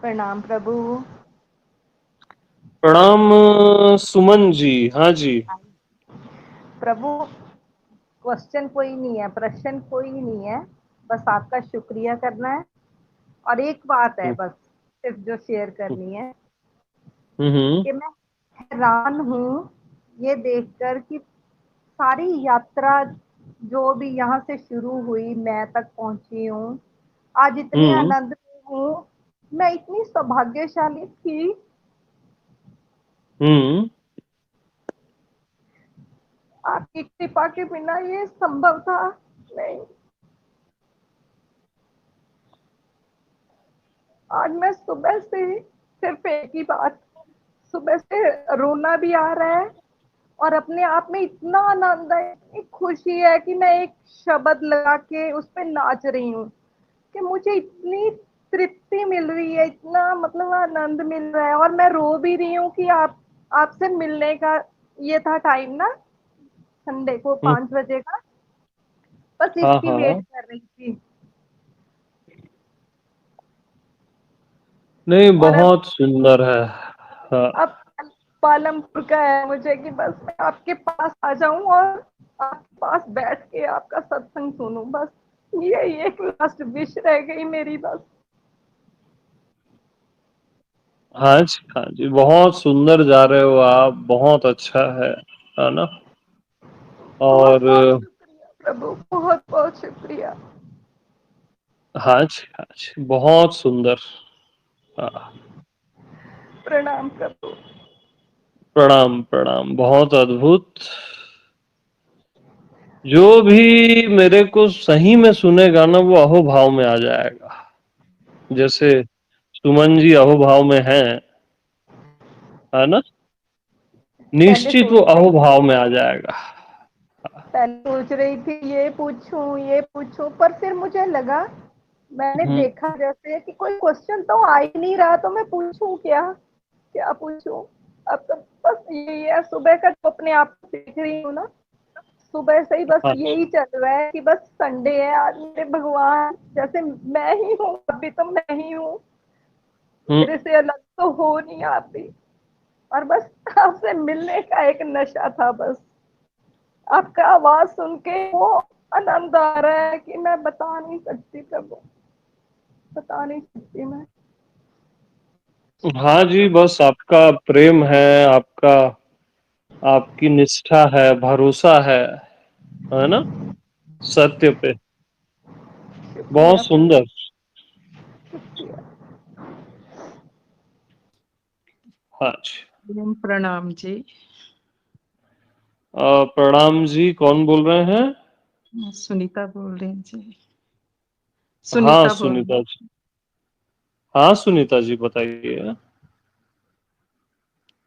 प्रणाम प्रभु। प्रणाम सुमन जी। हाँ जी। प्रभु, क्वेश्चन कोई नहीं है, प्रश्न कोई नहीं है। बस आपका शुक्रिया करना है। और एक बात है हम्म। बस, सिर्फ जो शेयर करनी है हम्म। कि मैं हैरान हूँ ये देखकर कि सारी यात्रा जो भी यहाँ से शुरू हुई मैं तक पहुंची हूँ, आज इतने हम्म। आनंद में हूँ। मैं इतनी सौभाग्यशाली थी। हम्म। आपकी कृपा के बिना ये संभव था नहीं। आज मैं सुबह से सिर्फ एक ही बात, सुबह से रोना भी आ रहा है और अपने आप में इतना आनंद है, इतनी खुशी है कि मैं एक शब्द लगा के उस पर नाच रही हूँ कि मुझे इतनी तृप्ति मिल रही है, इतना मतलब आनंद मिल रहा है। और मैं रो भी रही हूँ कि आप आपसे मिलने का ये था टाइम ना, संडे को हम्म। 5 बजे का, बस हाँ इसकी वेट हाँ। कर रही थी। नहीं, और बहुत सुंदर है। हाँ। अब पालमपुर का है मुझे कि बस मैं आपके पास आ जाऊं और आपके पास बैठ के आपका सत्संग सुनूं, बस यही एक लास्ट विश रह गई मेरी बस। हाँ जी, हाँ जी, बहुत सुंदर जा रहे हो आप, बहुत अच्छा है ना। बहुत और बहुत शुक्रिया प्रभु, बहुत बहुत शुक्रिया। हाँ जी, हाँ जी, बहुत सुंदर। हाँ। प्रणाम प्रभु। प्रणाम प्रणाम, बहुत अद्भुत। जो भी मेरे को सही में सुनेगा ना, वो अहोभाव में आ जाएगा। जैसे सुमन जी अहोभाव में हैं, है ना। पहले निश्चित वो सोच रही अहोभाव में आ जाएगा। पहले सोच रही थी ये पूछूं, पर फिर मुझे लगा, मैंने हम्म। देखा जैसे कि कोई क्वेश्चन तो आ ही नहीं रहा, तो मैं पूछूं क्या, क्या पूछूं। अब तो बस यही है, सुबह का तो अपने आप को देख रही हूँ ना, सुबह से ही बस हाँ। यही चल रहा है कि बस संडे है आज, मेरे भगवान जैसे मैं ही हूँ, अभी तो मैं ही हूँ, हम्म। मेरे से अलग तो हो नहीं आप भी। और बस आपसे मिलने का एक नशा था बस, आपका आवाज सुन के वो आनंद आ रहा है कि मैं बता नहीं सकती प्रभु, बता नहीं सकती मैं। हाँ जी, बस आपका प्रेम है, आपका आपकी निष्ठा है, भरोसा है ना, सत्य पे। बहुत शुक्रिया प्रभु, सुंदर। शुक्रिया। हाँ जी। प्रणाम जी। प्रणाम जी, कौन बोल रहे हैं? मैं सुनीता बोल रही हूँ जी। हाँ सुनीता बोल रही सुनीता जी। हाँ सुनीता जी, बताइए। हूँ।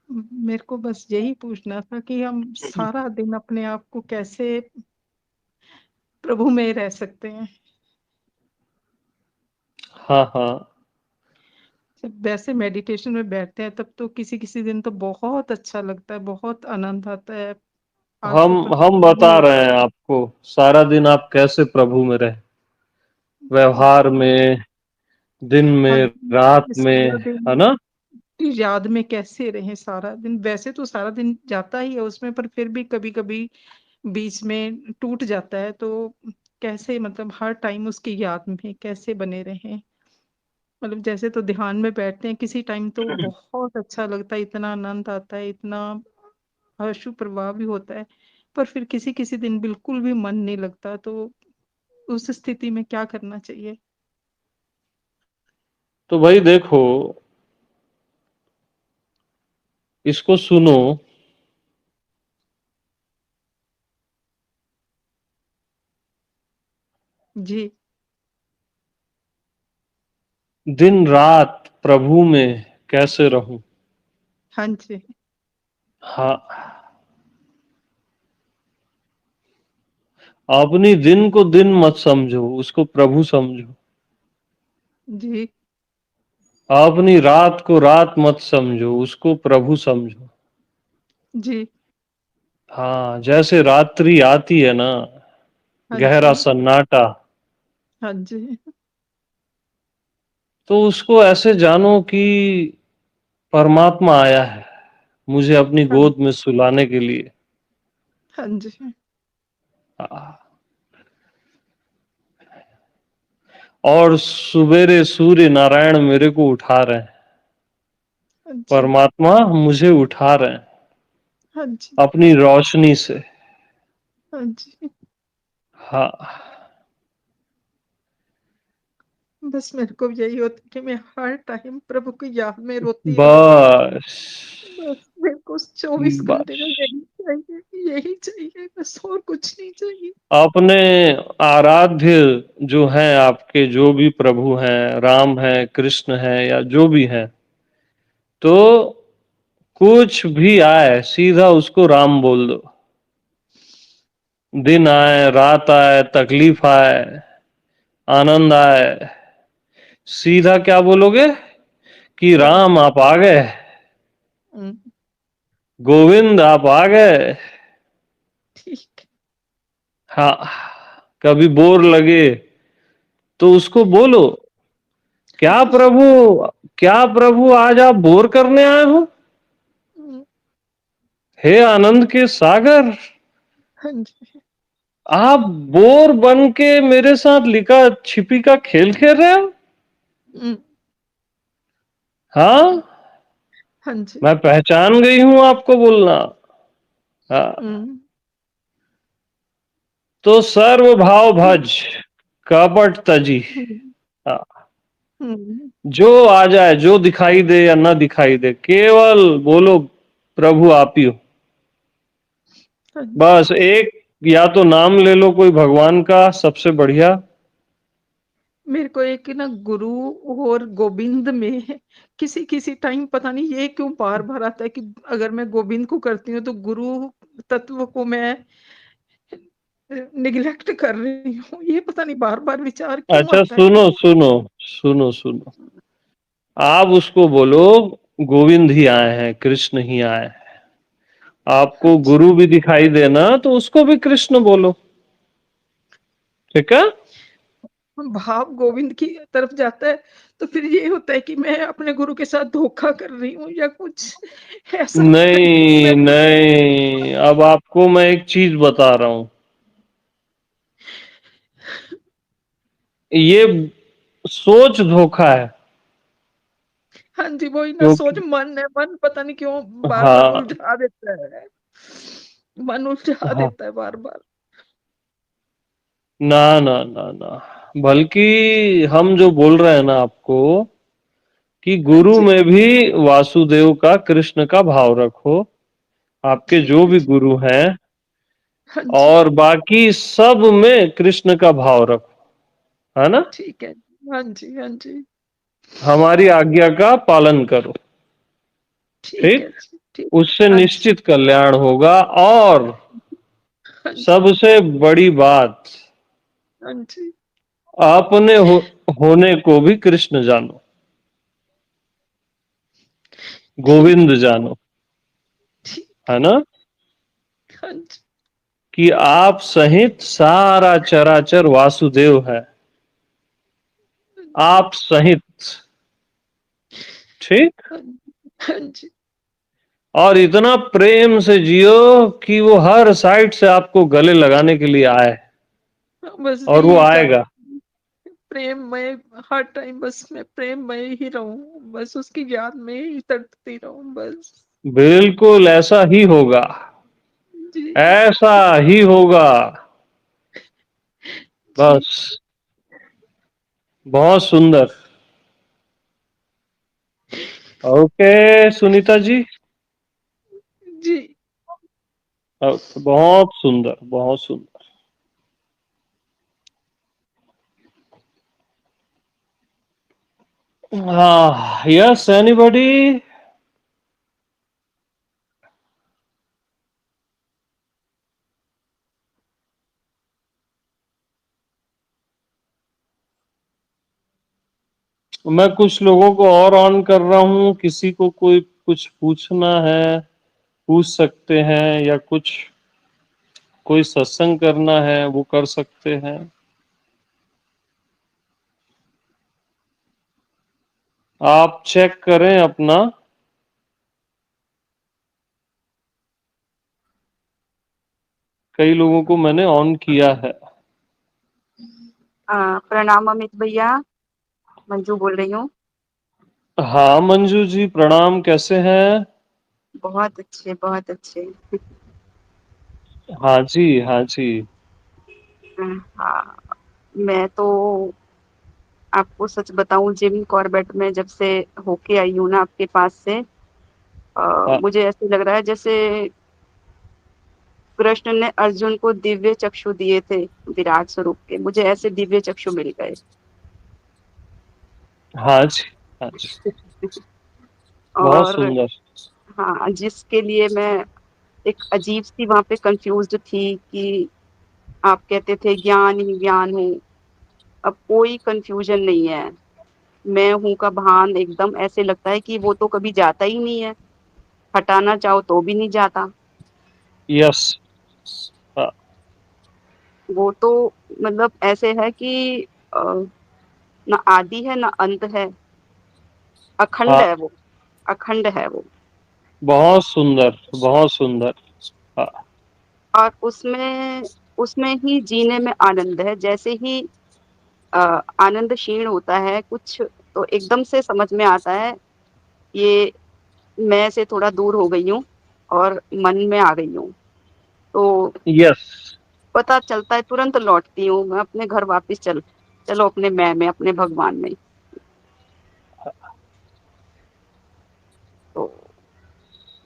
मेरे को बस यही पूछना था कि हम सारा दिन अपने आप को कैसे प्रभु में रह सकते हैं। हाँ हाँ। जब वैसे मेडिटेशन में बैठते हैं तब तो किसी किसी दिन तो बहुत अच्छा लगता है, बहुत आनंद आता है। आज हम तो हम पता नहीं बता होता। रहे हैं आपको, सारा दिन आप कैसे प्रभु में रहे, व्यवहार में, दिन हाँ में, रात जी, में, सारा है दिन ना। की याद में कैसे रहे सारा दिन। वैसे तो सारा दिन जाता ही है उसमें, पर फिर भी कभी कभी बीच में टूट जाता है, तो कैसे मतलब हर टाइम उसकी याद में कैसे बने रहें। मतलब जैसे तो ध्यान में बैठते हैं किसी टाइम तो बहुत अच्छा लगता है, इतना आनंद आता है, इतना आशु प्रवाह भी होता है। पर फिर किसी किसी दिन बिल्कुल भी मन नहीं लगता, तो उस स्थिति में क्या करना चाहिए? तो भाई देखो, इसको सुनो। जी। दिन रात प्रभु में कैसे रहूं। हाँ जी। हाँ। अपनी दिन को दिन मत समझो, उसको प्रभु समझो। जी। अपनी रात को रात मत समझो, उसको प्रभु समझो। जी। हाँ, जैसे रात्रि आती है ना, हाँ गहरा जी। सन्नाटा, हाँ जी। तो उसको ऐसे जानो कि परमात्मा आया है मुझे अपनी हाँ गोद में सुलाने के लिए। हाँ जी। आ, और सवेरे सूर्य नारायण मेरे को उठा रहे हैं, हाँ जी। परमात्मा मुझे उठा रहे हैं हाँ जी। अपनी रोशनी से। हाँ जी। हाँ, बस मेरे को यही होता है कि मैं हर टाइम प्रभु की याद में रोती रहूं। बस बस मेरे को 24 घंटे बस का यही चाहिए, बस और कुछ नहीं चाहिए। अपने आराध्य जो हैं, आपके जो भी प्रभु हैं, राम हैं, कृष्ण हैं, या जो भी हैं, तो कुछ भी आए सीधा उसको राम बोल दो। दिन आए, रात आए, तकलीफ आए, आनंद आए, सीधा क्या बोलोगे कि राम। राम आप आ गए, हम्म, गोविंद आप आ गए। ठीक। हाँ, कभी बोर लगे तो उसको बोलो, हाँ क्या जी। प्रभु, क्या प्रभु आज आप बोर करने आए हो? हम्म, हे आनंद के सागर, हाँ जी। आप बोर बन के मेरे साथ लिखा छिपी का खेल खेल रहे हो? हम्म, हाँ, हाँ जी। मैं पहचान गई हूं आपको बोलना। हाँ, हम्म, तो सर्व भाव भज कपट तजी। हम्म, हाँ, हम्म, जो आ जाए, जो दिखाई दे या ना दिखाई दे, केवल बोलो प्रभु आप ही हो। हाँ जी। बस एक, या तो नाम ले लो कोई भगवान का, सबसे बढ़िया। मेरे को एक ना गुरु और गोविंद में किसी किसी टाइम पता नहीं ये क्यों बार बार आता है कि अगर मैं गोविंद को करती हूँ तो गुरु तत्व को मैं निग्लेक्ट कर रही हूँ। ये पता नहीं बार बार विचार क्यों अच्छा, आता है सुनो मेरे को। सुनो सुनो सुनो, आप उसको बोलो गोविंद ही आए हैं, कृष्ण ही आए हैं। हाँ आपको जी। गुरु भी दिखाई देना तो उसको भी कृष्ण बोलो, ठीक है? भाव गोविंद की तरफ जाता है तो फिर ये होता है कि मैं अपने गुरु के साथ धोखा कर रही हूँ या कुछ ऐसा होता है कि मैं नहीं नहीं, अब आपको मैं एक चीज बता रहा हूं, ये सोच धोखा है। हाँ जी, वही ना सोच, क्योंकि मन है, मन पता नहीं क्यों बार बार हाँ उलझा देता है, मन उलझा हाँ, देता है बार बार। ना ना ना ना, बल्कि हम जो बोल रहे हैं ना आपको, कि हाँ गुरु जी। में भी वासुदेव का, कृष्ण का भाव रखो, आपके ठीक जो है भी जी। गुरु हैं, हाँ जी। और बाकी सब में कृष्ण का भाव रखो, है ना? ठीक है। हाँ जी, हाँ जी। हमारी आज्ञा का पालन करो, ठीक ठीक? है जी, ठीक। उससे हाँ जी। निश्चित कल्याण होगा। और हाँ जी। सबसे बड़ी बात, हाँ जी। अपने होने को भी कृष्ण जानो, ठीक गोविंद है। जानो, ठीक है है। ना? हाँ जी। कि आप सहित सारा चराचर वासुदेव है, हाँ जी। आप सहित, ठीक? हाँ जी। हाँ जी। और इतना प्रेम से जियो कि वो हर साइड से आपको गले लगाने के लिए आए, हाँ, बस और वो यही आएगा। चाहती हूँ, प्रेममय हर टाइम बस मैं प्रेममय ही रहूं, बस उसकी याद में ही तड़पती रहूं बस। बिल्कुल ऐसा ही होगा, जी। ऐसा ही होगा। जी। बस, बहुत सुंदर। ओके सुनीता जी, जी। ओके, बहुत सुंदर, बहुत सुंदर। हाँ, यस एनीबॉडी? मैं कुछ लोगों को और ऑन कर रहा हूँ, किसी को कोई कुछ पूछना है पूछ सकते हैं, या कुछ कोई सत्संग करना है वो कर सकते हैं। आप चेक करें अपना। कई लोगों को मैंने ऑन किया है। प्रणाम अमित भैया, मंजू बोल रही हूँ। हाँ मंजू जी प्रणाम, कैसे हैं? बहुत अच्छे, बहुत अच्छे। हाँ जी, हाँ जी। हाँ, मैं तो आपको सच बताऊं, जिम कॉर्बेट में जब से होके आई हूँ ना आपके पास से, हाँ, मुझे ऐसे लग रहा है जैसे कृष्ण ने अर्जुन को दिव्य चक्षु दिए थे विराट स्वरूप के, मुझे ऐसे दिव्य चक्षु मिल गए। हाँ जी, हाँ जी। बहुत और सुंदर। हाँ, जिसके लिए मैं एक अजीब सी वहां पे कंफ्यूज्ड थी कि आप कहते थे ज्ञान ही ज्ञान है, अब कोई कंफ्यूजन नहीं है। मैं हूं का भान एकदम ऐसे लगता है कि वो तो कभी जाता ही नहीं है, हटाना चाहो तो भी नहीं जाता। यस। हाँ, वो तो मतलब ऐसे है कि ना आदि है ना अंत है, अखंड हाँ, है वो, अखंड है वो। बहुत सुंदर, बहुत सुंदर। हाँ, और उसमें उसमें ही जीने में आनंद है। जैसे ही आनंद क्षीण होता है कुछ, तो एकदम से समझ में आता है ये मैं से थोड़ा दूर हो गई हूँ और मन में आ गई हूँ, तो यस। पता चलता है, तुरंत लौटती हूँ मैं अपने घर वापस। चलो अपने मैं में, अपने भगवान में। तो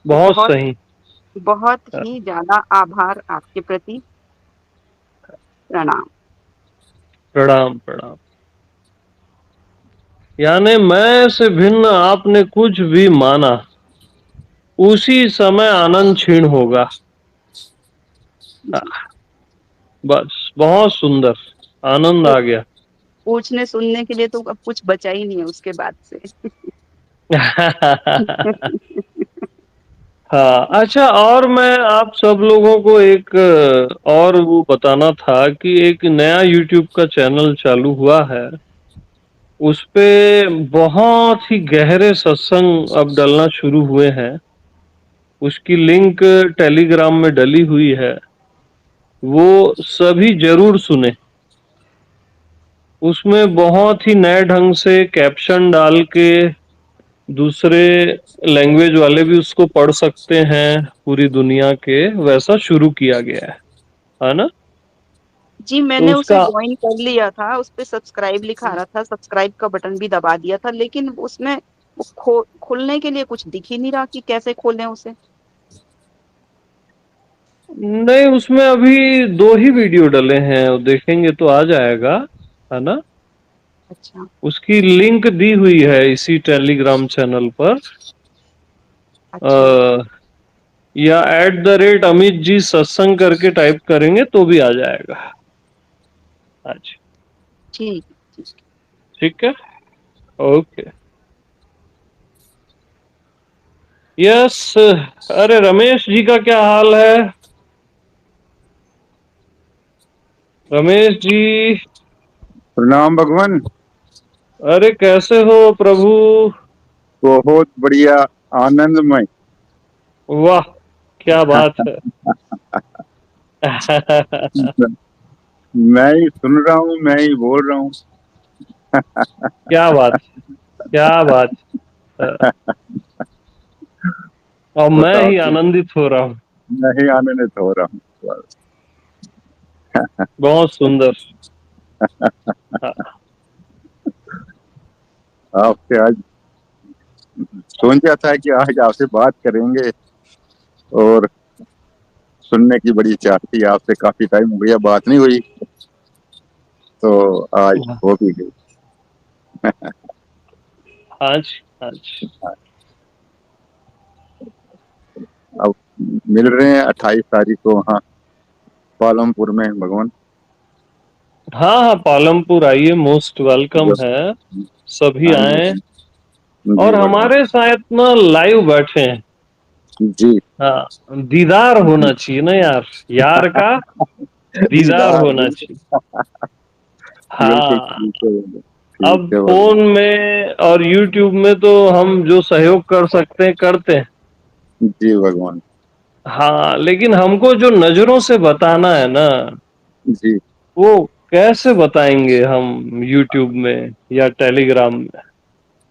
बहुत बहुत सही। बहुत हाँ, ही ज्यादा आभार आपके प्रति। प्रणाम। प्रणाम, प्रणाम। यानी मैं से भिन्न आपने कुछ भी माना, उसी समय आनंद क्षीण होगा। जी, बस बहुत सुंदर, आनंद आ गया। पूछने सुनने के लिए तो अब कुछ बचा ही नहीं है उसके बाद से। हाँ, अच्छा, और मैं आप सब लोगों को एक और वो बताना था कि एक नया YouTube का चैनल चालू हुआ है। उस पे बहुत ही गहरे सत्संग अब डलना शुरू हुए हैं। उसकी लिंक टेलीग्राम में डली हुई है, वो सभी जरूर सुने। उसमें बहुत ही नए ढंग से कैप्शन डाल के दूसरे लैंग्वेज वाले भी उसको पढ़ सकते हैं, पूरी दुनिया के, वैसा शुरू किया गया है ना? जी, तो मैंने उसे उसका ज्वाइन कर लिया था, उस पे सब्सक्राइब लिखा रहा था, सब्सक्राइब का बटन भी दबा दिया था, लेकिन उसमें वो खोलने के लिए कुछ दिख ही नहीं रहा कि कैसे खोलें उसे। नहीं, उसमें अभी 2 ही वीडियो डले हैं, वो देखेंगे तो आ जाएगा, है ना? अच्छा। उसकी लिंक दी हुई है इसी टेलीग्राम चैनल पर। अच्छा। या @अमित जी सत्संग करके टाइप करेंगे तो भी आ जाएगा। अच्छा, ठीक ठीक। ठीक है, ओके। यस। अरे रमेश जी का क्या हाल है? रमेश जी, प्रणाम भगवान। अरे कैसे हो प्रभु? बहुत बढ़िया, आनंदमय। वाह, क्या बात है। मैं ही सुन रहा हूँ, मैं ही बोल रहा हूँ। क्या बात, क्या बात। और मैं बताओ ही तो, आनंदित हो रहा हूँ। मैं ही आनंदित हो रहा हूँ बस। बहुत सुंदर। हाँ, आपसे आज सोचा था कि आज आपसे बात करेंगे, और सुनने की बड़ी चाह थी आपसे। काफी टाइम हो गया, बात नहीं हुई, तो आज हो भी गई। आज आज अब मिल रहे हैं 28 तारीख को वहाँ पालमपुर में भगवान। हाँ हाँ, पालमपुर आइए, मोस्ट वेलकम जो- है। सभी हाँ आए। जी, और जी भगवान। हमारे साथ ना लाइव बैठे हैं। जी। हाँ, दीदार होना चाहिए ना यार, यार का दीदार दीदार, होना बिल्कुल चाहिए। बिल्कुल हाँ, ठीक है। अब ठीक है भगवान। फोन में और YouTube में तो हम जो सहयोग कर सकते हैं करते हैं। जी भगवान। हाँ, लेकिन हमको जो नजरों से बताना है ना, जी वो कैसे बताएंगे हम YouTube में या टेलीग्राम में,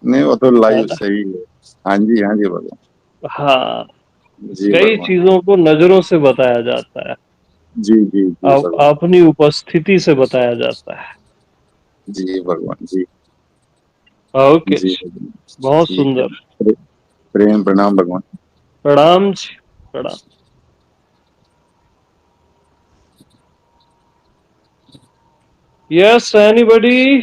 नहीं, वो तो है लाइव ना? सही है। हाँ जी भगवान। हाँ, जी कई भगवान। चीजों को नजरों से बताया जाता है, जी जी जी भगवान। अपनी उपस्थिति से बताया जाता है। जी भगवान जी। ओके, जी भगवान। बहुत ठीक है। सुंदर। प्रेम प्रणाम भगवान। प्रणाम जी, प्रणाम। Yes, anybody?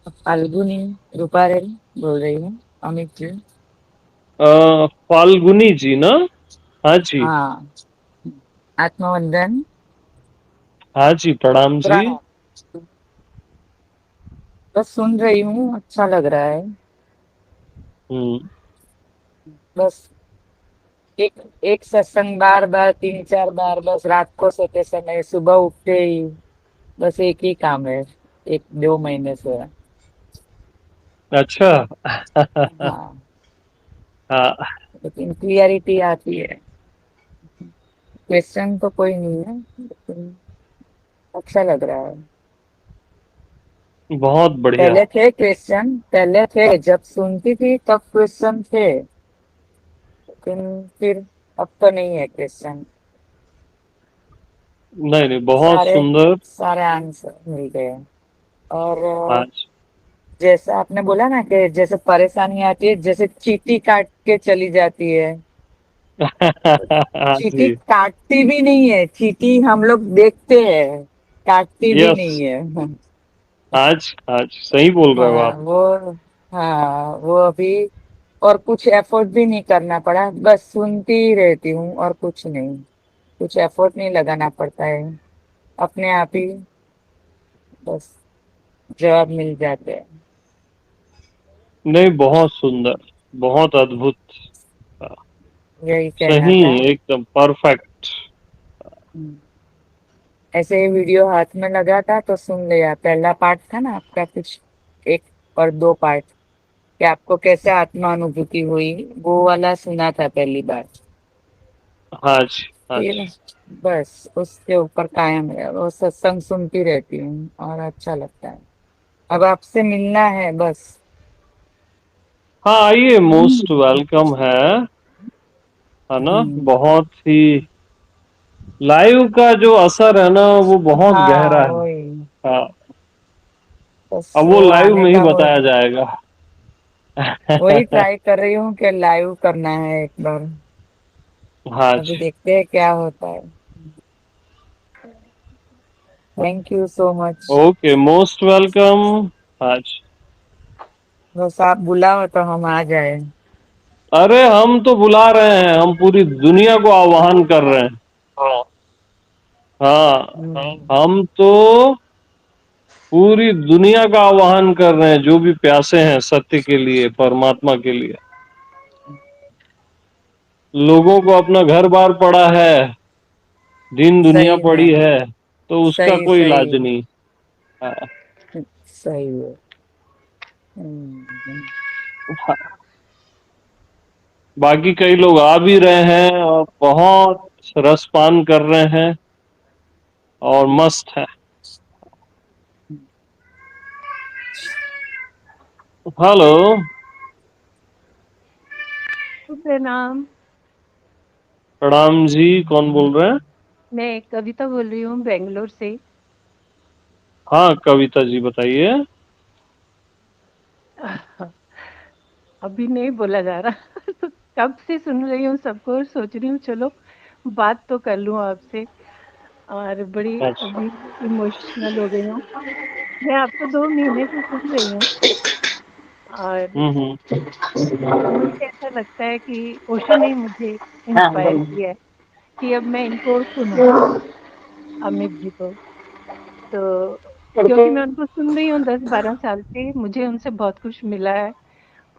फाल्गुनी रूपारेल बोल रही हूँ, अमित जी। फाल्गुनी जी ना? हाँ जी, हाँ, आत्मवंदन। हाँ जी, प्रणाम जी। प्रणाम। बस सुन रही हूँ, अच्छा लग रहा है। हम्म। बस एक एक सत्संग बार बार 3-4 बार, बस रात को सोते समय, सुबह उठते ही, बस एक ही काम है, 1-2 महीने से। अच्छा। हाँ, हाँ, लेकिन क्लियरिटी आती है। क्वेश्चन तो कोई नहीं है, लेकिन अच्छा लग रहा है। बहुत बढ़िया। पहले थे क्वेश्चन, पहले थे जब सुनती थी तब क्वेश्चन थे, लेकिन फिर अब तो नहीं है क्वेश्चन। नहीं नहीं, बहुत सारे सुंदर। सारे आंसर मिल गए। और हाँ जी। जैसा आपने बोला ना कि जैसे परेशानी आती है, जैसे चींटी काट के चली जाती है। हाँ चींटी जी। काटती भी नहीं है, चींटी हम लोग देखते हैं, काटती भी यस, नहीं है। आज आज सही बोल रहे हो हाँ आप। वो, हाँ वो अभी, और कुछ एफर्ट भी नहीं करना पड़ा, बस सुनती ही रहती हूँ और कुछ नहीं, कुछ एफर्ट नहीं लगाना पड़ता है, अपने आप ही बस जवाब मिल जाते हैं। नहीं, बहुत सुंदर, बहुत अद्भुत। यही कहना सही, था। एकदम परफेक्ट। हम्म। ऐसे ही वीडियो हाथ में लगा था तो सुन लिया, पहला पार्ट था ना आपका, कुछ 1 और 2 पार्ट, कि आपको कैसे आत्मा अनुभूति हुई, वो वाला सुना था पहली बार। हाँ जी, हाँ फिर जी। बस उसके ऊपर कायम है, वो सत्संग सुनती रहती हूँ और अच्छा लगता है। अब आपसे मिलना है बस। हाँ, आइए, मोस्ट वेलकम है ना? हम्म। बहुत ही लाइव का जो असर है ना, वो बहुत हाँ गहरा है। वही, हाँ, बस अब वो वो लाइव आने में ही का वो, बताया जाएगा। वही ट्राई कर रही हूँ कि लाइव करना है एक बार। हाँ अभी जी। देखते हैं क्या होता है। Thank you so much. Okay, most welcome. हाँ जी। बस आप बुलाओ तो हम आ जाए। अरे, हम तो बुला रहे हैं, हम पूरी दुनिया को आह्वान कर रहे हैं। हाँ, हम तो पूरी दुनिया का आह्वान कर रहे हैं, जो भी प्यासे हैं सत्य के लिए, परमात्मा के लिए। लोगों को अपना घर बार पड़ा है, दीन दुनिया सही पड़ी में, है, तो उसका सही कोई सही, इलाज नहीं। हाँ, सही है। हम्म। बाकी कई लोग आ भी रहे हैं और बहुत रसपान कर रहे हैं और मस्त है। हेलो। प्रणाम। प्रणाम जी, कौन बोल रहे हैं? मैं कविता बोल रही हूँ बेंगलोर से। हाँ, कविता जी बताइए। अभी नहीं बोला जा रहा। तो कब से सुन रही हूँ सबको और सोच रही हूँ चलो बात तो कर लूँ आपसे, और बड़ी अच्छा। अभी इमोशनल हो गई हूँ। मैं आपको 2 महीने से सुन रही हूँ और हम्म। मुझे ऐसा लगता है कि ओशो ने मुझे इंस्पायर किया है कि अब मैं इनको सुनूं, अमित जी को। तो क्योंकि मैं उनको सुन रही हूँ 10-12 साल से, मुझे उनसे बहुत कुछ मिला है।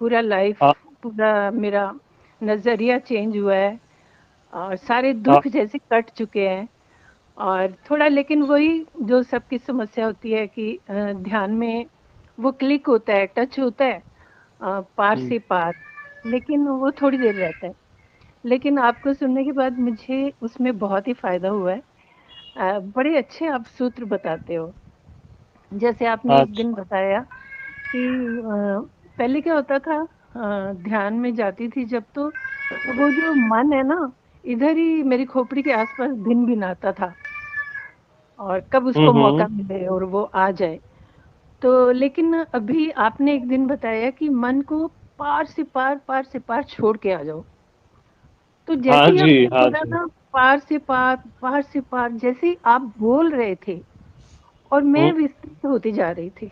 पूरा लाइफ, हाँ, पूरा मेरा नज़रिया चेंज हुआ है और सारे हाँ, दुख जैसे कट चुके हैं। और थोड़ा लेकिन वही जो सबकी समस्या होती है कि ध्यान में वो क्लिक होता है, टच होता है पार से पार, लेकिन वो थोड़ी देर रहता है। लेकिन आपको सुनने के बाद मुझे उसमें बहुत ही फ़ायदा हुआ है। बड़े अच्छे आप सूत्र बताते हो। जैसे आपने एक अच्छा। दिन बताया कि पहले क्या होता था, ध्यान में जाती थी जब, तो वो जो मन है ना, इधर ही मेरी खोपड़ी के आसपास भिन भिनाता था और कब उसको मौका मिले और वो आ जाए। तो लेकिन अभी आपने एक दिन बताया कि मन को पार से पार, पार से पार छोड़ के आ जाओ। तो हाँ जैसे ही जी, आपने हाँ बोला जी। ना पार से पार, पार से पार, जैसे ही आप बोल रहे थे और मैं हम्म। विस्तृत होती जा रही थी,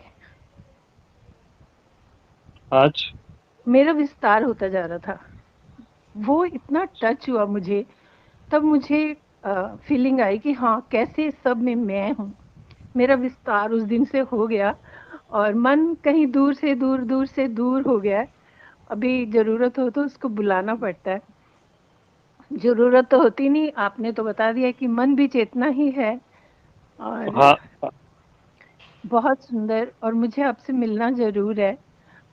अच्छा। मेरा विस्तार होता जा रहा था। वो इतना टच हुआ मुझे, तब मुझे फीलिंग आई कि हाँ, कैसे सब में मैं हूँ। मेरा विस्तार उस दिन से हो गया और मन कहीं दूर से दूर, दूर से दूर हो गया है। अभी ज़रूरत हो तो उसको बुलाना पड़ता है। ज़रूरत तो होती नहीं, आपने तो बता दिया कि मन भी चेतना ही है। और हाँ। बहुत सुंदर, और मुझे आपसे मिलना ज़रूर है।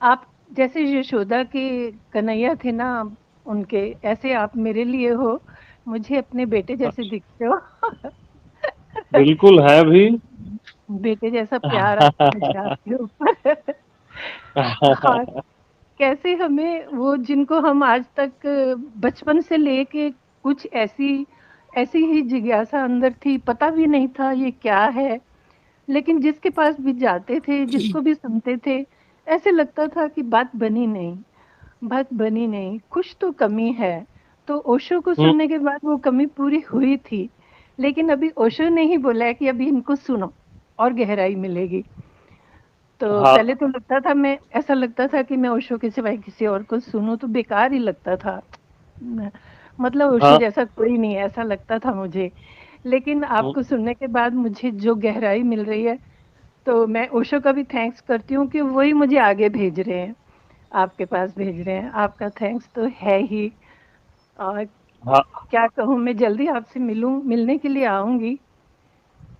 आप जैसे यशोदा के कन्हैया थे ना, उनके ऐसे आप मेरे लिए हो। मुझे अपने बेटे जैसे अच्छा, दिखते हो। बिल्कुल है भी। बेटे जैसा प्यार आता है मुझे आपके ऊपर। और कैसे हमें वो जिनको हम आज तक बचपन से लेके कुछ ऐसी ऐसी ही जिज्ञासा अंदर थी, पता भी नहीं था ये क्या है, लेकिन जिसके पास भी जाते थे, जिसको भी सुनते थे, ऐसे लगता था कि बात बनी नहीं, बात बनी नहीं, कुछ तो कमी है। तो ओशो को हम्म। सुनने के बाद वो कमी पूरी हुई थी। लेकिन अभी ओशो ने ही बोला है कि अभी इनको सुनो और गहराई मिलेगी। तो हाँ। पहले तो लगता था, मैं ऐसा लगता था कि मैं ओशो के सिवाय किसी और को सुनूं तो बेकार ही लगता था। मतलब ओशो हाँ। जैसा कोई नहीं है, ऐसा लगता था मुझे। लेकिन हम्म। आपको सुनने के बाद मुझे जो गहराई मिल रही है, तो मैं ओशो का भी थैंक्स करती हूँ कि वही मुझे आगे भेज रहे हैं, आपके पास भेज रहे हैं। आपका थैंक्स तो है ही। और हाँ क्या कहूँ, मैं जल्दी आपसे मिलने के लिए आऊँगी।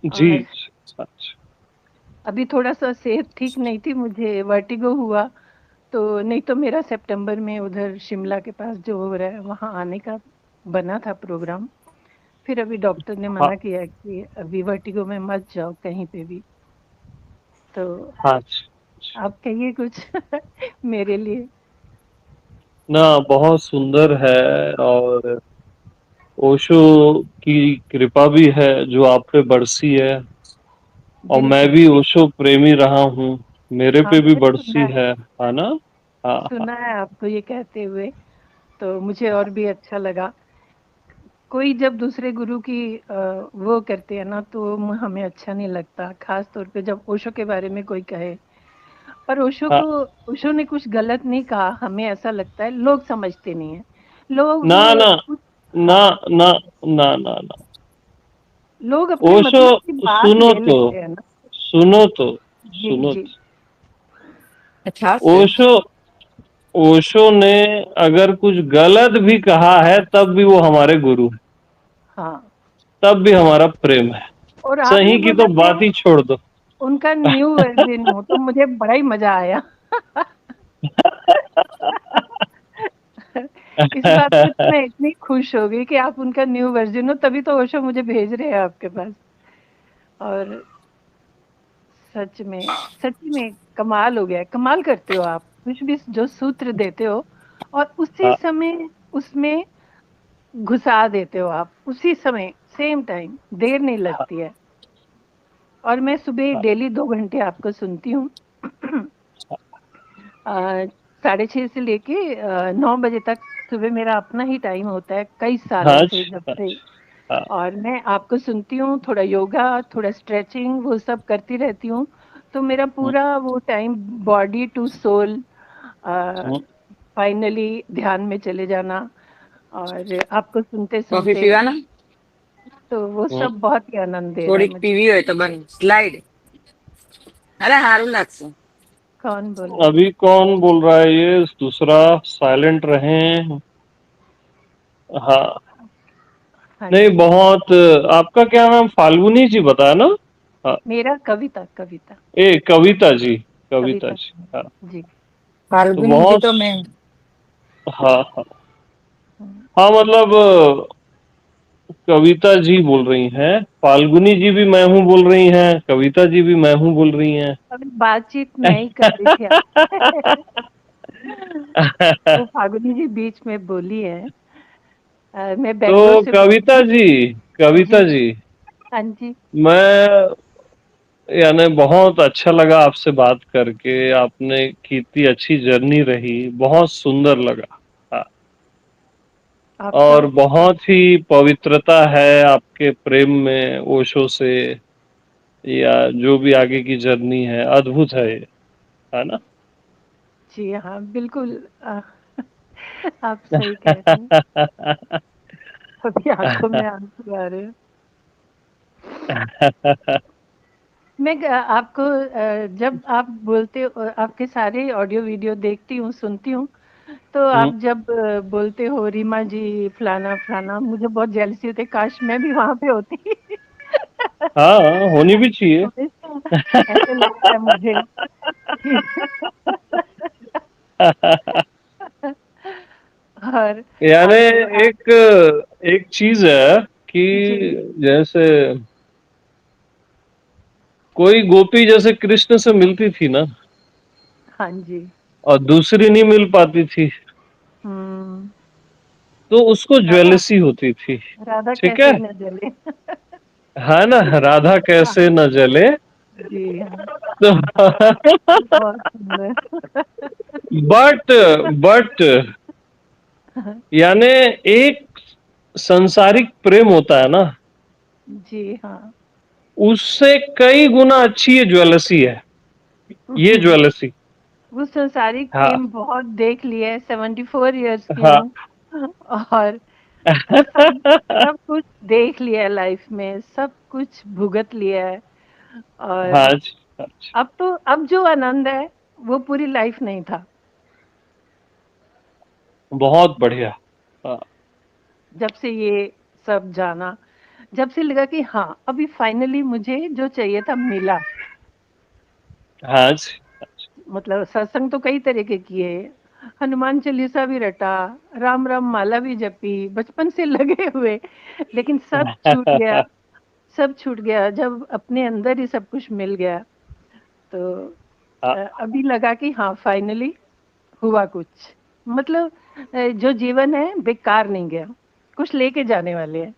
जी। और अच्छा। अभी थोड़ा-सा सेहत ठीक नहीं थी, मुझे वर्टिगो हुआ, तो नहीं तो मेरा सितंबर में उधर शिमला के पास जो हो रहा है, वहाँ आने का बना था प्रोग्राम। फिर अभी डॉक्टर ने हाँ। मना किया कि अभी वर्टिगो में मत जाओ कहीं पे भी। तो हाँ। आप कहिए कुछ मेरे लिए। ना, बहुत सुंदर है। और ओशो की कृपा भी है जो आप पे बरसी है। और मैं बिल्कुल, भी ओशो प्रेमी रहा हूँ, मेरे हाँ, पे भी मैंने बरसी है ना। हाँ हाँ। सुना है आपको ये कहते हुए, तो मुझे और भी अच्छा लगा। कोई जब दूसरे गुरु की वो करते हैं ना, तो हमें अच्छा नहीं लगता, खास तौर पे जब ओशो के बारे में कोई कहे। पर हाँ। ओशो ने कुछ गलत नहीं कहा, हमें ऐसा लगता है, लोग समझते नहीं है। लोग ना ना कुछ, ना हाँ, ना ना ना ना। लोग अपने ओशो, मतलब की बात सुनो ले तो, लेते हैं ना। सुनो तो, जी, सुनो जी, तो। अच्छा से। ओशो ओशो ने अगर कुछ गलत भी कहा है तब भी वो हमारे गुरु है, हाँ। तब भी हमारा प्रेम है। और आपने सही की तो बोला मैं बात ही छोड़ दो। उनका न्यू वर्जिन हूँ, तो मुझे बड़ा ही मजा आया। इस बात पे तो मैं इतनी खुश हो गई कि आप उनका न्यू वर्जिन हो, तभी तो ओशो मुझे भेज रहे हैं आपके पास। और सच में कमाल हो गया है, कमाल करते हो आप। कुछ भी जो सूत्र देते हो और उसी हाँ समय उसमें घुसा देते हो आप, उसी समय, सेम टाइम, देर नहीं हाँ लगती है। और मैं सुबह हाँ। डेली 2 घंटे आपको सुनती हूँ। 6:30 से लेके 9 बजे तक सुबह मेरा अपना ही टाइम होता है, कई सालों हाँ से, जब से। हाँ। और मैं आपको सुनती हूँ, थोड़ा योगा, थोड़ा स्ट्रेचिंग, वो सब करती रहती हूँ। तो मेरा पूरा वो time body to soul, finally ध्यान में चले जाना और आपको कॉफी सुनते-सुनते, पीवा ना, तो वो सब बहुत ही आनंद दे रहा है थोड़ी मुझे। पीवी हो तो बन स्लाइड। अरे हारू लागছে। कौन बोल रहा है? अभी कौन बोल रहा है? ये दूसरा, साइलेंट रहें। हाँ। हाँ नहीं, जी। बहुत। आपका क्या नाम? फाल्गुनी जी बताया ना? हाँ। मेरा कविता, कविता, कविता जी, कविता कविता जी, हाँ। जी। तो फाल्गुनी जी बहुत, तो मैं। हाँ हाँ हम्म, हाँ, मतलब कविता जी बोल रही हैं, फाल्गुनी जी भी मैं हूँ बोल रही हैं, कविता जी भी मैं हूँ बोल रही हैं। अभी बातचीत मैं ही कर रही थी आपसे। वो फागुनी जी बीच में बोली है। मैं बेंगलोर तो से बोल रही कविता हूँ। जी, कविता जी, जी, हाँ जी। मैं, यानी बहुत अच्छा लगा आपसे बात करके। आपने की इतनी अच्छी जर्नी रही, बहुत सुंदर लगा। हाँ। आपका। और बहुत ही पवित्रता है आपके प्रेम में ओशो से, या जो भी आगे की जर्नी है, अद्भुत है ये, है ना? जी हाँ, बिल्कुल। आप सही कह रहे हैं। अभी आंखों में आंसू आ रहे हैं। मैं आपको जब आप बोलते हो, आपके सारे ऑडियो वीडियो देखती हूँ, सुनती हूँ, तो आप जब बोलते हो रीमा जी फलाना फलाना, मुझे बहुत जेलसी होती है, काश मैं भी वहां पे होती। हाँ, होनी भी चाहिए। हमेशा ऐसे लगता है मुझे कि और यानी आप एक एक चीज है कि जी जैसे कोई गोपी जैसे कृष्ण से मिलती थी ना, हाँ जी। और दूसरी नहीं मिल पाती थी, हम्म। तो उसको राधा, ज्वेलसी होती थी। राधा ठीक है? कैसे न जले। है ना? राधा कैसे हाँ न जले। जी हाँ, तो बहुत सुंदर। बट बट यानी एक संसारिक प्रेम होता है ना, जी हाँ। उससे कई गुना अच्छी ये ज्वेलसी है, ये ज्वेलसी। वो संसारिक हाँ प्रेम बहुत देख लिया है, 74 इयर्स की हाँ। हूँ। और सब सब कुछ देख लिया है लाइफ में, सब कुछ भुगत लिया है। हाँ और जी, हाँ जी। अब जो आनंद है वो पूरी लाइफ नहीं था। बहुत बढ़िया। हाँ जब से ये सब जाना, जब से लगा कि हाँ अभी फाइनली मुझे जो चाहिए था मिला। हाँ जी। मतलब सत्संग तो कई तरह के किए, हनुमान चालीसा भी रटा, राम राम माला भी जपी, बचपन से लगे हुए, लेकिन सब छूट गया। सब छूट गया जब अपने अंदर ही सब कुछ मिल गया। तो हाँ, अभी लगा कि हाँ फाइनली हुआ कुछ। मतलब जो जीवन है बेकार नहीं गया, कुछ लेके जाने वाले हैं।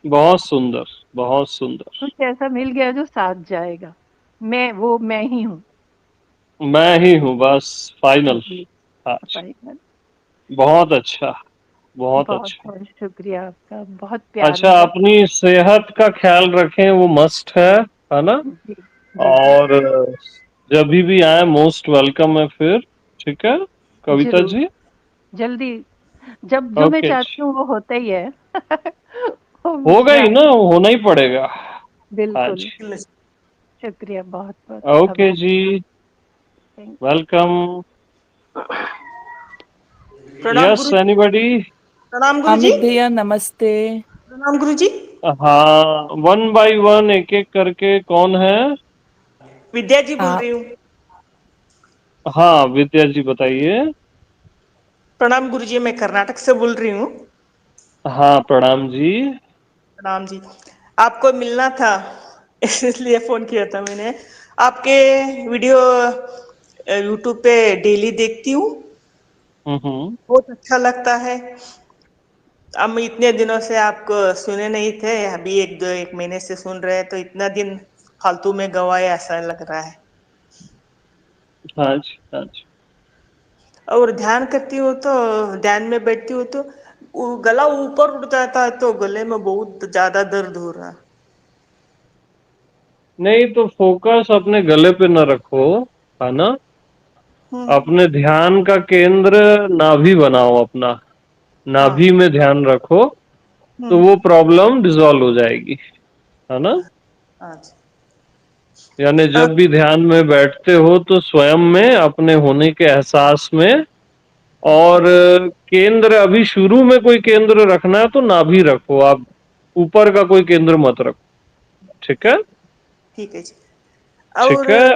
बहुत सुंदर, बहुत सुंदर। कुछ ऐसा मिल गया जो साथ जाएगा। मैं ही हूँ। मैं ही हूँ बस, फाइनल। जी, हाँ जी। फाइनल। बहुत अच्छा, बहुत बहुत अच्छा। बहुत शुक्रिया आपका, बहुत प्यार अच्छा, मिला। अपनी सेहत का ख्याल रखें, वो मस्ट है ना? जी जी जी। और जब भी आए मोस्ट वेलकम है फिर। ठीक है कविता जरूर, जी? जल्दी। जब जो मैं ओके जी, चाहती हूँ वो होता ही है। वो होगा ही ना, विश्राम। होना ही पड़ेगा। हाँ बिल्कुल। जी। शुक्रिया बहुत बहुत। ओके आभार। जी, थैंक यू। वेलकम। प्रणाम यस, गुरु। एनीबॉडी? प्रणाम गुरु जी। अमित भैया नमस्ते। प्रणाम गुरु जी। हाँ, वन बाय वन एक एक करके कौन है? विद्या जी बोल हाँ, रही हूँ। हाँ, विद्या जी बताइए। प्रणाम गुरु जी, मैं कर्नाटक से बोल रही हूँ। हाँ, प्रणाम जी। प्रणाम जी। आपको मिलना था इसलिए फोन किया था मैंने। आपके वीडियो यूट्यूब पे डेली देखती हूँ, हम्म। बहुत अच्छा लगता है। हम इतने दिनों से आपको सुने नहीं थे, अभी एक महीने से सुन रहे हैं, तो इतना दिन फालतू में गवाए ऐसा लग रहा है। हाँ जी, हाँ जी। और ध्यान करती हूँ तो, ध्यान में बैठती हूँ तो गला ऊपर उठ जाता है, तो गले में बहुत ज्यादा दर्द हो रहा है। नहीं तो फोकस अपने गले पे न रखो, है ना? हम्म। अपने ध्यान का केंद्र नाभि बनाओ अपना, हाँ। नाभि में ध्यान रखो, तो हम्म। वो प्रॉब्लम डिसॉल्व हो जाएगी, है ना? अच्छा। यानी जब भी ध्यान में बैठते हो तो स्वयं में अपने होने के एहसास में और केंद्र अभी शुरू में कोई केंद्र रखना है तो नाभि रखो आप, ऊपर का कोई केंद्र मत रखो। ठीक है? ठीक है जी। ठीक और है।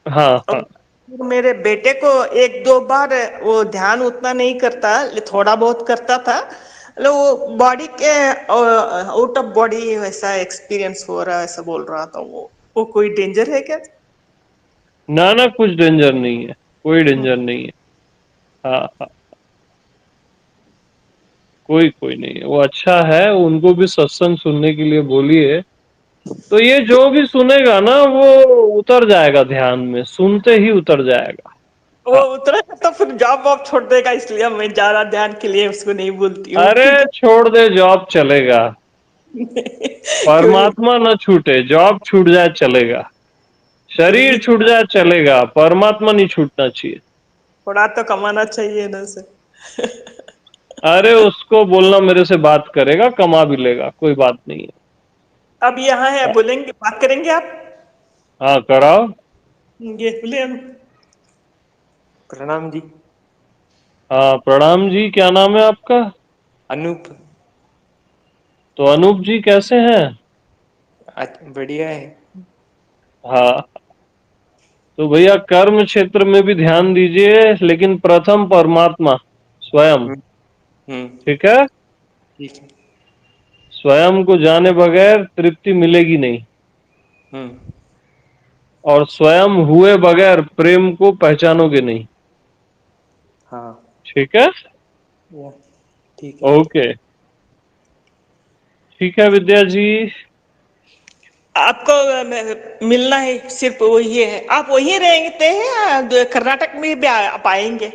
हाँ हाँ। मेरे बेटे को एक दो बार वो ध्यान उतना नहीं करता, थोड़ा बहुत करता था, मतलब वो बॉडी के आउट ऑफ बॉडी वैसा एक्सपीरियंस हो रहा है, ऐसा बोल रहा था। वो कोई डेंजर है क्या? ना ना, कुछ डेंजर नहीं है, कोई डेंजर नहीं है। हाँ हाँ, कोई नहीं है, वो अच्छा है। उनको भी सत्संग सुनने के लिए बोलिए, तो ये जो भी सुनेगा ना वो उतर जाएगा ध्यान में, सुनते ही उतर जाएगा। वो उतरा तो फिर जॉब वॉब छोड़ देगा, इसलिए मैं ज्यादा ध्यान के लिए उसको नहीं बोलती हूँ। अरे छोड़ दे, जॉब चलेगा, क्यों? परमात्मा न छूटे। जॉब छूट जाए चलेगा, फिर शरीर भी छूट जाए चलेगा, परमात्मा नहीं छूटना चाहिए। थोड़ा तो कमाना चाहिए ना सर। अरे उसको बोलना मेरे से बात करेगा, कमा भी लेगा, कोई बात नहीं है। अब यहाँ है, बोलेंगे, बात करेंगे आप? हाँ कराओ। ये बोले प्रणाम जी। हाँ प्रणाम जी, क्या नाम है आपका? अनूप। तो अनूप जी कैसे हैं? बढ़िया है। हाँ, तो भैया कर्म क्षेत्र में भी ध्यान दीजिए, लेकिन प्रथम परमात्मा स्वयं। हम्म। ठीक है? ठीक है। स्वयं को जाने बगैर तृप्ति मिलेगी नहीं, हम्म। और स्वयं हुए बगैर प्रेम को पहचानोगे नहीं। हाँ। ठीक है? या, ठीक है। ओके, ठीक है विद्या जी। आपको मिलना है, सिर्फ वही है? आप वही रहते हैं या कर्नाटक में भी आप आएंगे?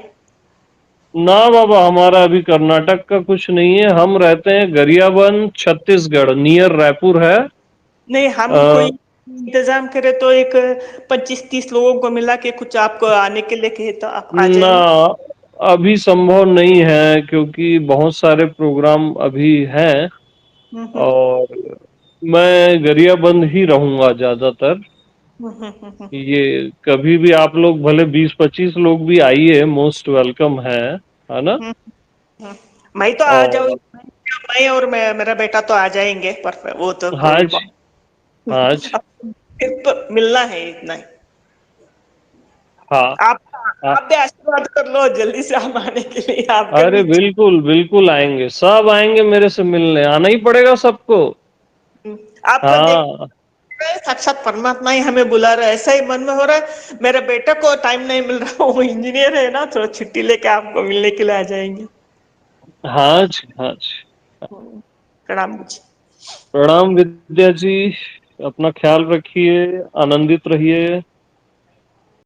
ना बाबा, हमारा अभी कर्नाटक का कुछ नहीं है, हम रहते हैं गरियाबंद छत्तीसगढ़, नियर रायपुर है। नहीं, हम कोई इंतजाम करें तो एक 25-30 लोगों को मिला के कुछ आपको आने के लिए कहे तो आप आ ना, जाएंगे? अभी संभव नहीं है, क्योंकि बहुत सारे प्रोग्राम अभी हैं, हम्म। और मैं गरियाबंद ही रहूंगा ज्यादातर। ये कभी भी आप लोग भले 20-25 लोग भी आइए, मोस्ट वेलकम है ना? मैं तो आ जाऊँ, और मैं और मेरा बेटा तो आ जाएंगे, पर वो तो कोई आज, बात। आज, अब सिर्फ मिलना है, इतना ही। हाँ आप हाँ। आप भी आशीर्वाद कर लो जल्दी से हम आने के लिए, आपके अरे बीच। बिल्कुल बिल्कुल आएंगे, सब आएंगे मेरे से मिलने, आना ही पड़ेगा सबको। आपको देख हाँ रहे हैं, साक्षात परमात्मा ही हमें बुला रहा है, ऐसा ही मन में हो रहा है। मेरे बेटे को टाइम नहीं मिल रहा, वो इंजीनियर है ना, थोड़ा छुट्टी लेके आपको मिलने के लिए आ जाएंगे। हाँ जी, हाँ जी। प्रणाम जी। प्रणाम विद्या जी, अपना ख्याल रखिए, आनंदित रहिए।